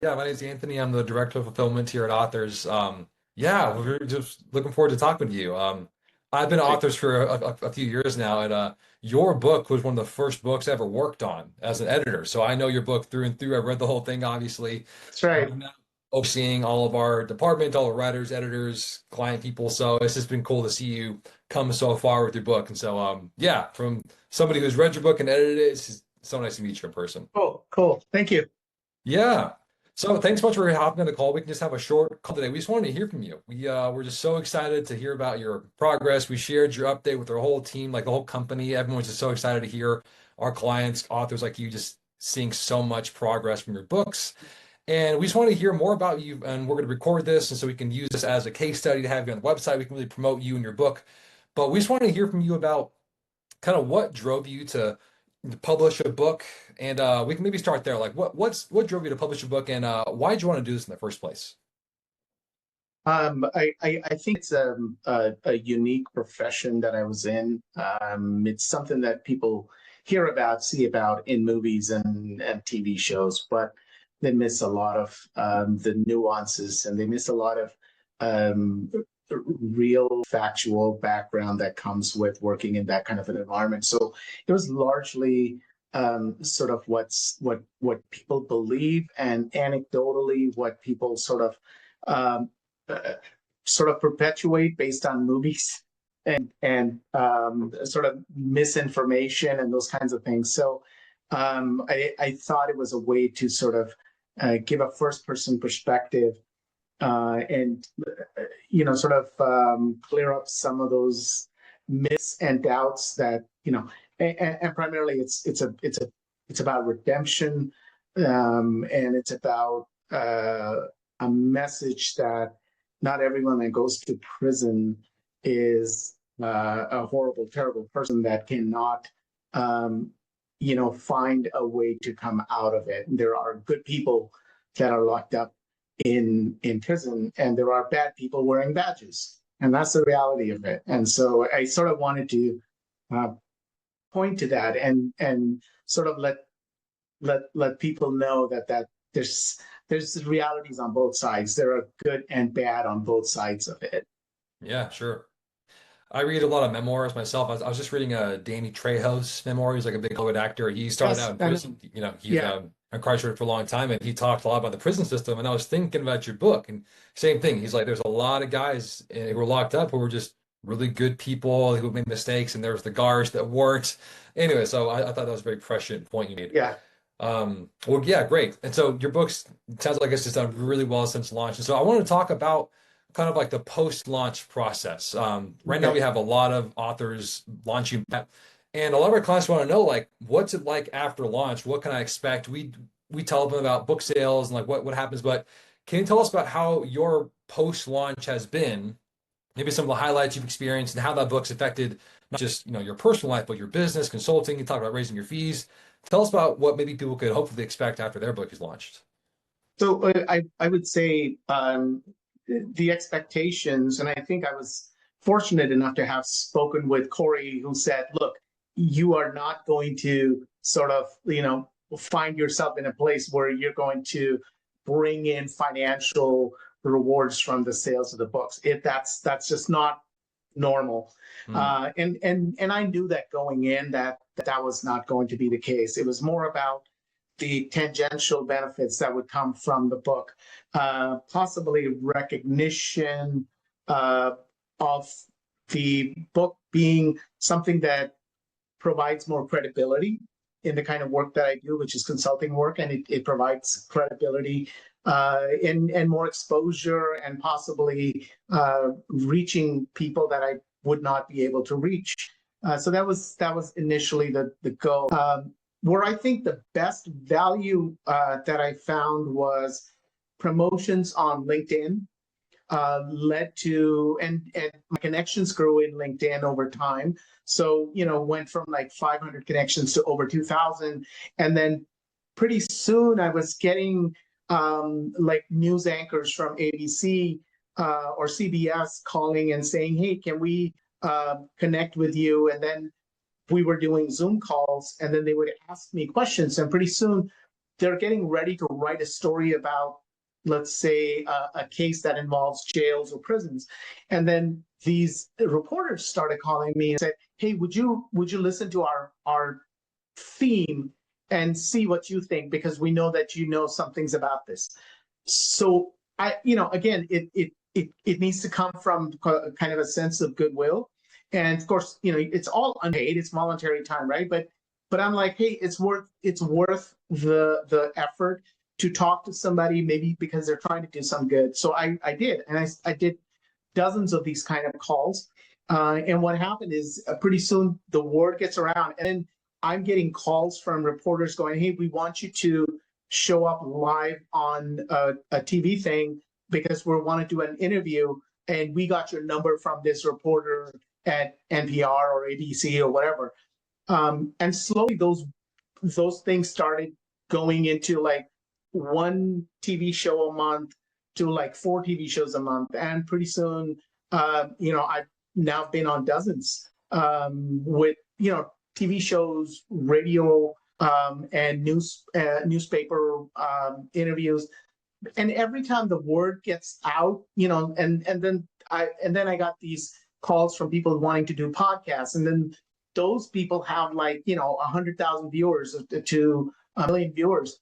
Yeah, my name's Anthony. I'm the director of fulfillment here at Authors. Yeah, we're just looking forward to talking with you. I've been at Great. Authors for a few years now, and your book was one of the first books I ever worked on as an editor. So I know your book through and through. I read the whole thing, obviously. That's right. I'm now overseeing all of our department, all the writers, editors, client people. So it's just been cool to see you come so far with your book. And so, yeah, from somebody who's read your book and edited it, it's just so nice to meet you in person. Cool. Cool. Thank you. Yeah. So thanks so much for hopping on the call. We can just have a short call today. We just wanted to hear from you. We're just so excited to hear about your progress. We shared your update with our whole team, like the whole company. Everyone's just so excited to hear our clients, authors like you, just seeing so much progress from your books. And we just want to hear more about you. And we're going to record this, and so we can use this as a case study to have you on the website. We can really promote you and your book. But we just want to hear from you about kind of what drove you to publish a book, and we can maybe start there. Like, what drove you to publish a book, and why did you want to do this in the first place? I think it's a unique profession that I was in. It's something that people hear about, see about in movies and TV shows, but they miss a lot of the nuances, and they miss a lot of um, real factual background that comes with working in that kind of an environment. So it was largely sort of what people believe, and anecdotally what people um, uh, sort of perpetuate based on movies and sort of misinformation and those kinds of things. So I thought it was a way to sort of give a first person perspective and sort of clear up some of those myths and doubts that and primarily it's about redemption, and it's about a message that not everyone that goes to prison is a horrible, terrible person that cannot, um, find a way to come out of it. There are good people that are locked up in prison, and there are bad people wearing badges, and that's the reality of it. And so I sort of wanted to uh, point to that and sort of let people know that there's realities on both sides. There are good and bad on both sides of it. Yeah, sure. I read a lot of memoirs myself. I was just reading Danny Trejo's memoir. He's like a big Hollywood actor. He started out Yes, in I prison. know. He's Yeah, incarcerated for a long time, and he talked a lot about the prison system. And I was thinking about your book, and same thing. He's like, there's a lot of guys who were locked up who were just really good people who made mistakes, and there was the guards that weren't. Anyway, so I thought that was a very prescient point you made. yeah. Well, yeah, great. And so your book's sounds like it's just done really well since launch. And so I want to talk about kind of like the post-launch process. Right now we Okay. have a lot of authors launching, and a lot of our clients want to know like, what's it like after launch? What can I expect? We tell them about book sales and like what happens, but can you tell us about how your post-launch has been? Maybe some of the highlights you've experienced and how that book's affected not just your personal life, but your business, consulting. You talk about raising your fees. Tell us about what maybe people could hopefully expect after their book is launched. So I would say the expectations, and I think I was fortunate enough to have spoken with Corey, who said, "Look, you are not going to sort of find yourself in a place where you're going to bring in financial rewards from the sales of the books. That's just not normal." Hmm. And I knew that going in that was not going to be the case. It was more about the tangential benefits that would come from the book, possibly recognition uh, of the book being something that provides more credibility in the kind of work that I do, which is consulting work, and it provides credibility and more exposure, and possibly reaching people that I would not be able to reach. So that was initially the goal. Where I think the best value that I found was promotions on LinkedIn led to, and my connections grew in LinkedIn over time. So went from like 500 connections to over 2,000, and then pretty soon I was getting like news anchors from ABC or CBS calling and saying, "Hey, can we connect with you?" And then we were doing Zoom calls, and then they would ask me questions, and pretty soon they're getting ready to write a story about, let's say, a case that involves jails or prisons. And then these reporters started calling me and said, hey, would you listen to our theme and see what you think, because we know that you know some things about this. So again, it needs to come from kind of a sense of goodwill. And of course, it's all unpaid, it's voluntary time, right? But I'm like, hey, it's worth the effort to talk to somebody, maybe because they're trying to do some good. So I did, and I did dozens of these kind of calls. And what happened is pretty soon the word gets around, and then I'm getting calls from reporters going, hey, we want you to show up live on a TV thing because we want to do an interview, and we got your number from this reporter at NPR or ABC or whatever. And slowly those things started going into like one TV show a month to like 4 TV shows a month. And pretty soon, I've now been on dozens with, TV shows, radio, and newspaper interviews. And every time the word gets out, and then I got these calls from people wanting to do podcasts, and then those people have like 100,000 viewers to a million viewers,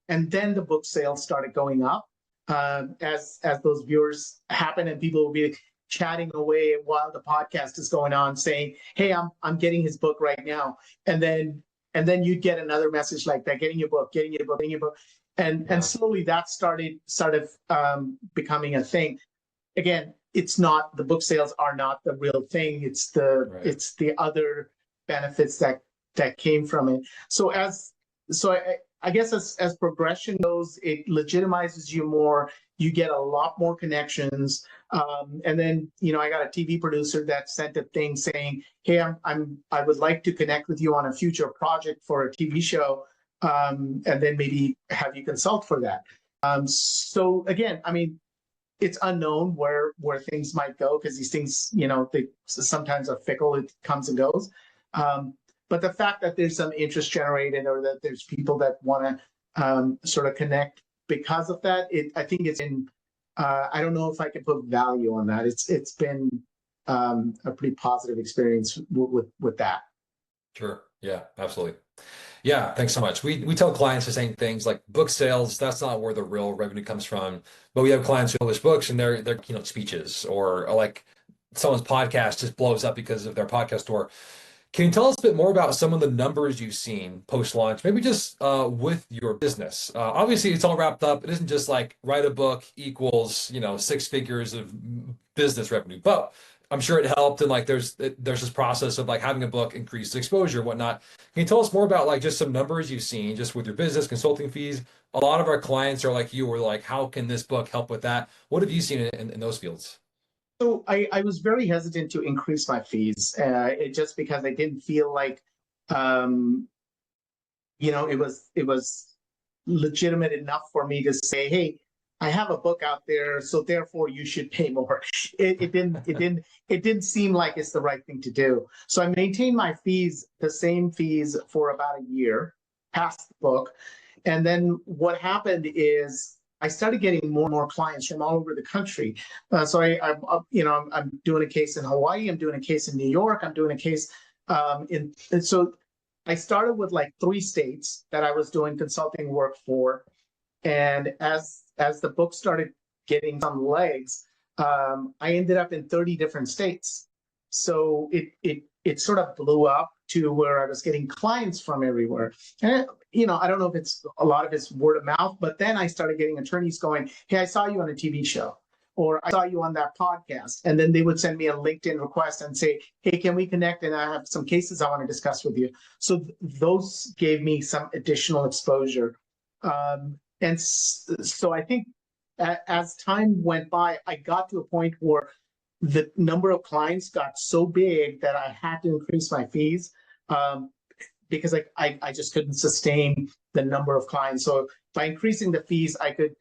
and then the book sales started going up as those viewers happen, and people will be chatting away while the podcast is going on, saying, "Hey, I'm getting his book right now," and then you get another message like that, getting your book, and slowly that started becoming a thing. Again, it's not, the book sales are not the real thing. It's the other benefits that came from it. So I guess as progression goes, it legitimizes you more. You get a lot more connections. And then, I got a TV producer that sent a thing saying, hey, I would like to connect with you on a future project for a TV show. And then maybe have you consult for that. So again, it's unknown where things might go, because these things, they sometimes are fickle. It comes and goes. But the fact that there's some interest generated, or that there's people that want to sort of connect because of that, I think it's in. I don't know if I can put value on that. It's been a pretty positive experience with that. Sure. Yeah, absolutely. Yeah, thanks so much. We tell clients the same things, like book sales, that's not where the real revenue comes from. But we have clients who publish books, and their keynote speeches, or like someone's podcast just blows up because of their podcast tour. Can you tell us a bit more about some of the numbers you've seen post-launch, maybe just with your business? Obviously, it's all wrapped up. It isn't just like write a book equals 6 figures of business revenue, but I'm sure it helped. And like there's this process of like having a book increase exposure, whatnot. Can you tell us more about like just some numbers you've seen just with your business, consulting fees? A lot of our clients are like you, were like, how can this book help with that? What have you seen in those fields? So I was very hesitant to increase my fees, just because I didn't feel like, it was legitimate enough for me to say, hey, I have a book out there, so therefore you should pay more. It didn't seem like it's the right thing to do. So I maintained my fees, the same fees, for about a year past the book. And then what happened is I started getting more and more clients from all over the country. So I'm doing a case in Hawaii. I'm doing a case in New York. I'm doing a case and so I started with like 3 states that I was doing consulting work for. And as the book started getting some legs, I ended up in 30 different states. So it sort of blew up to where I was getting clients from everywhere. And I don't know if it's a lot of it's word of mouth, but then I started getting attorneys going, hey, I saw you on a TV show, or I saw you on that podcast. And then they would send me a LinkedIn request and say, hey, can we connect? And I have some cases I want to discuss with you. So those gave me some additional exposure. And so I think as time went by, I got to a point where the number of clients got so big that I had to increase my fees, because I just couldn't sustain the number of clients. So by increasing the fees, I could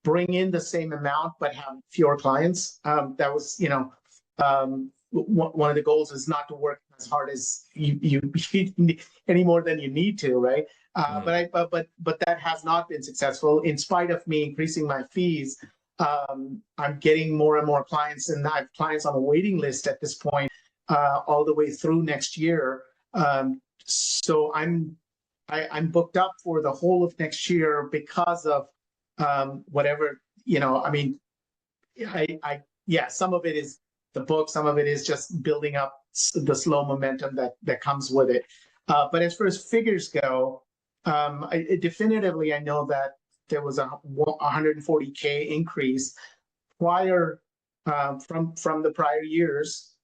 bring in the same amount but have fewer clients. That was, one of the goals is not to work in a as hard as you any more than you need to, right? But that has not been successful. In spite of me increasing my fees, I'm getting more and more clients, and I have clients on a waiting list at this point, all the way through next year. So I'm booked up for the whole of next year because of whatever, I mean, yeah, some of it is the book, some of it is just building up the slow momentum that comes with it. But as far as figures go, definitively, I know that there was a 140K increase prior from the prior years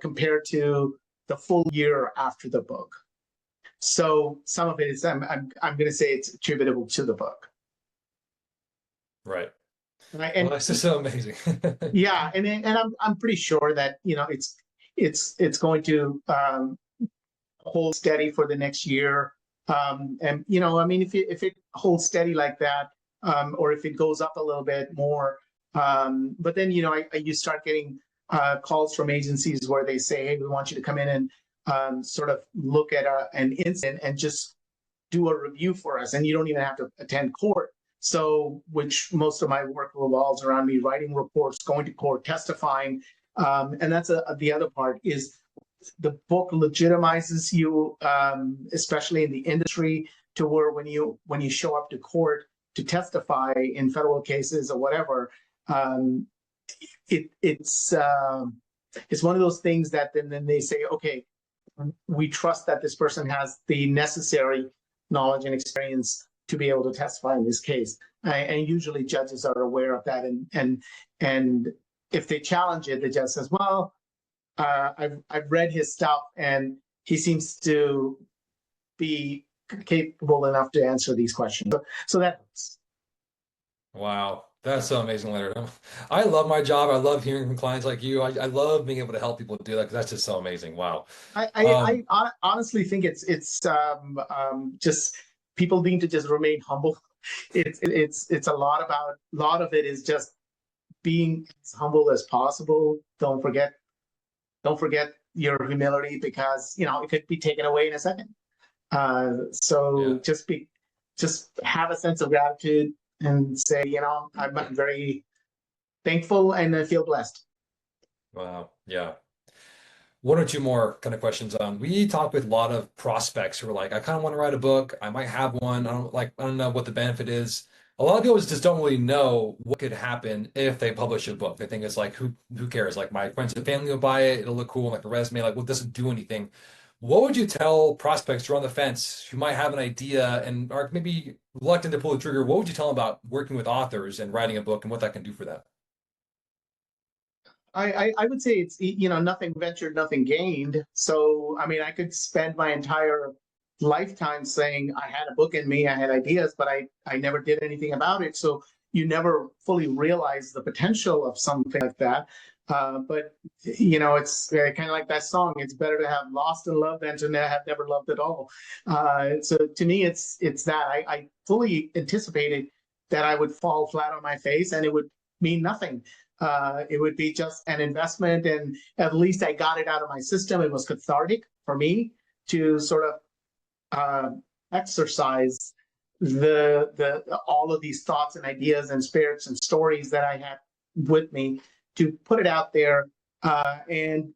compared to the full year after the book. So some of it is I'm going to say it's attributable to the book. Right. And well, that's just so amazing. yeah, and I'm pretty sure that it's going to hold steady for the next year. And I mean, if it holds steady like that, or if it goes up a little bit more, but then you start getting calls from agencies where they say, hey, we want you to come in and sort of look at an incident and just do a review for us, and you don't even have to attend court. So, which most of my work revolves around me writing reports, going to court, testifying, and that's the other part is the book legitimizes you, especially in the industry, to where when you show up to court to testify in federal cases or whatever, it's one of those things that then they say, okay, we trust that this person has the necessary knowledge and experience to be able to testify in this case. And usually judges are aware of that. And if they challenge it, the judge says, well, I've read his stuff and he seems to be capable enough to answer these questions. So that's. Wow. That's so amazing, Leonard. I love my job. I love hearing from clients like you. I love being able to help people do that because that's just so amazing. Wow. I honestly think it's just people need to just remain humble. It's a lot of it is just being as humble as possible. Don't forget your humility, because it could be taken away in a second. So yeah. just have a sense of gratitude and say, I'm very thankful and I feel blessed. Wow. Yeah. One or two more kind of questions. We talk with a lot of prospects who are like, I kind of want to write a book. I might have one. I don't know what the benefit is. A lot of people just don't really know what could happen if they publish a book. They think it's like, who cares? Like my friends and family will buy it. It'll look cool, like a resume. Like, well, it doesn't do anything. What would you tell prospects who are on the fence who might have an idea and are maybe reluctant to pull the trigger? What would you tell them about working with authors and writing a book and what that can do for them? I would say it's, nothing ventured, nothing gained. So, I mean, I could spend my entire lifetime saying I had a book in me, I had ideas, but I never did anything about it. So you never fully realize the potential of something like that. But it's kind of like that song. It's better to have lost and loved than to have never loved at all. So to me, it's that I fully anticipated that I would fall flat on my face and it would mean nothing. It would be just an investment, and at least I got it out of my system. It was cathartic for me to sort of exercise the all of these thoughts and ideas and spirits and stories that I had with me, to put it out there. And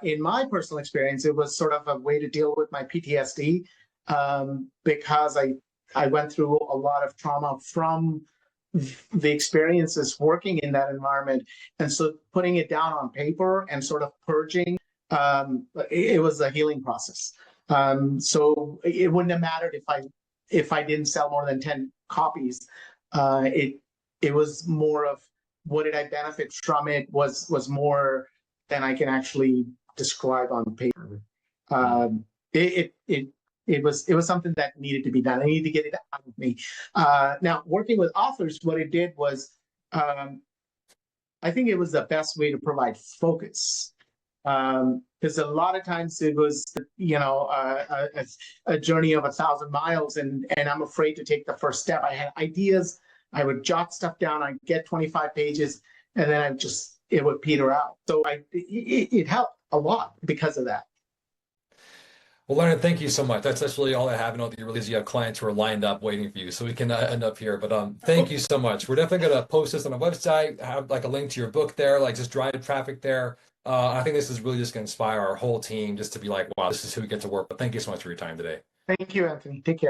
in my personal experience, it was sort of a way to deal with my PTSD, because I went through a lot of trauma from the experiences working in that environment. And so putting it down on paper and sort of purging, it was a healing process. So it wouldn't have mattered if I didn't sell more than 10 copies. It was more of, what did I benefit from it was more than I can actually describe on paper. It was something that needed to be done. I needed to get it out of me. Now, working with authors, what it did was, I think it was the best way to provide focus. Because a lot of times it was, a journey of 1,000 miles, and I'm afraid to take the first step. I had ideas. I would jot stuff down. I'd get 25 pages, and then it would peter out. So it helped a lot because of that. Well, Leonard, thank you so much. That's really all I have. I know that you're really busy. You have clients who are lined up waiting for you, so we can end up here. But thank you so much. We're definitely gonna post this on the website. Have like a link to your book there, like just drive traffic there. I think this is really just gonna inspire our whole team just to be like, wow, this is who we get to work with. Thank you so much for your time today. Thank you, Anthony. Take care.